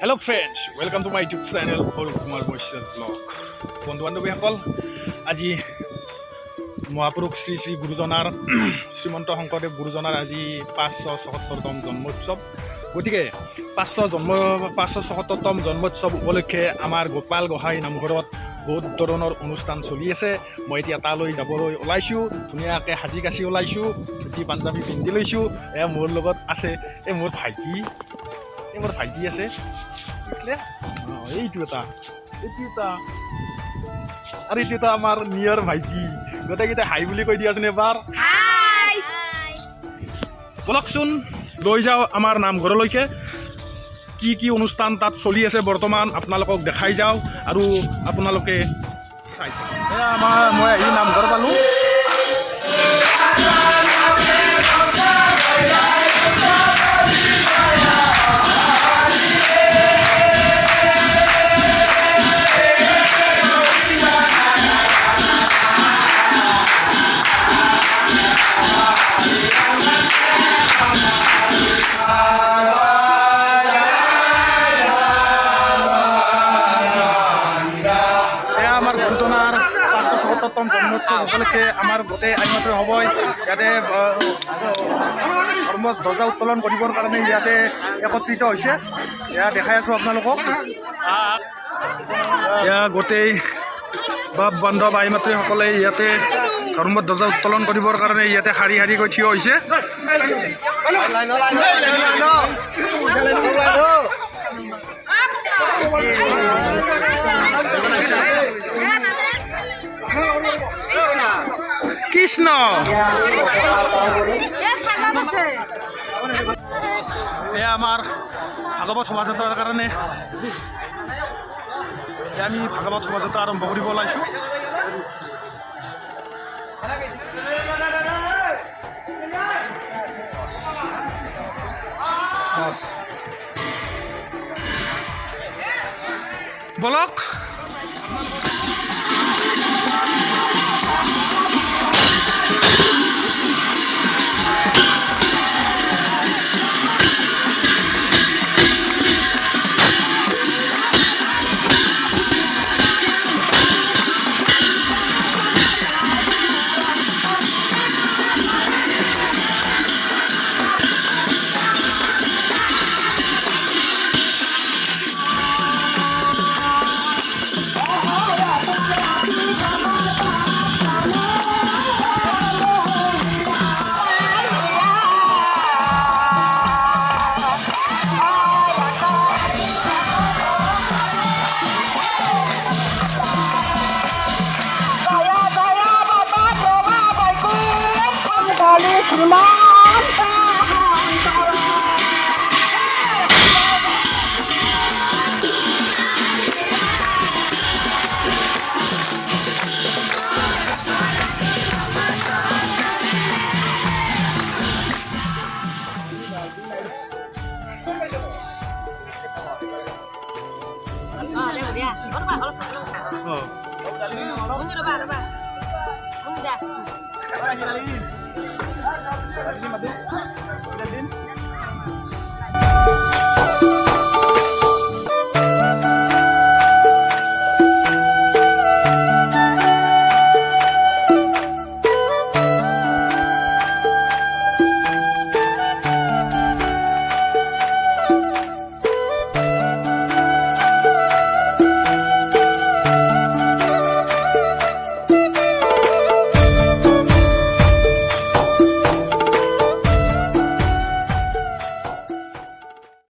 Hello friends, welcome to my YouTube channel Arup Kumar Boyces Vlog. বন্ধু বান্ধৱীসকল আজি মহাপুৰুষ শ্ৰী শ্ৰী গুৰুজনাৰ শ্ৰীমন্ত শংকৰদেৱ গুৰুজনাৰ আজি 577তম জন্মোৎসৱ। গতিকে 577তম জন্মোৎসৱ উপলক্ষে আমাৰ গোপাল গোহাঁই নামঘৰত বহুত ধৰণৰ অনুষ্ঠান চলি আছে। মই এতিয়া তালৈ যাবলৈ ওলাইছোঁ, ধুনীয়াকৈ সাজি কাচি ওলাইছোঁ, ধুতি পাঞ্জাবী পিন্ধি লৈছোঁ। মোৰ লগত আছে মোৰ ভাইটি আছে, এইটো এটা আৰু এইটো এটা আমাৰ নিয়ৰ ভাইটি। গোটেইকেইটা হাই বুলি কৈ দিয়াচোন এবাৰ। বলকচোন লৈ যাওঁ আমাৰ নামঘৰলৈকে, কি অনুষ্ঠান তাত চলি আছে বৰ্তমান আপোনালোকক দেখাই যাওঁ আৰু আপোনালোকে চাই যাওক। মই আহি নামঘৰ পালোঁ। জন্মোৎসৱ উপলক্ষে আমাৰ গোটেই আইনমতে হ'ব। ইয়াতে ধৰ্মত ধ্বজা উত্তোলন কৰিবৰ কাৰণে ইয়াতে একত্ৰিত হৈছে। এয়া দেখাই আছোঁ আপোনালোকক। এয়া গোটেই বাপ বান্ধৱ আই মাতৃসকলে ইয়াতে ধৰ্মত ধ্বজা উত্তোলন কৰিবৰ কাৰণে ইয়াতে শাৰী শাৰীকৈ থিয় হৈছে। কৃষ্ণ এয়া আমাৰ ভাগৱত শোভাযাত্ৰাৰ কাৰণে আমি ভাগৱত শোভাযাত্ৰা আৰম্ভ কৰিব ওলাইছোঁ। বলক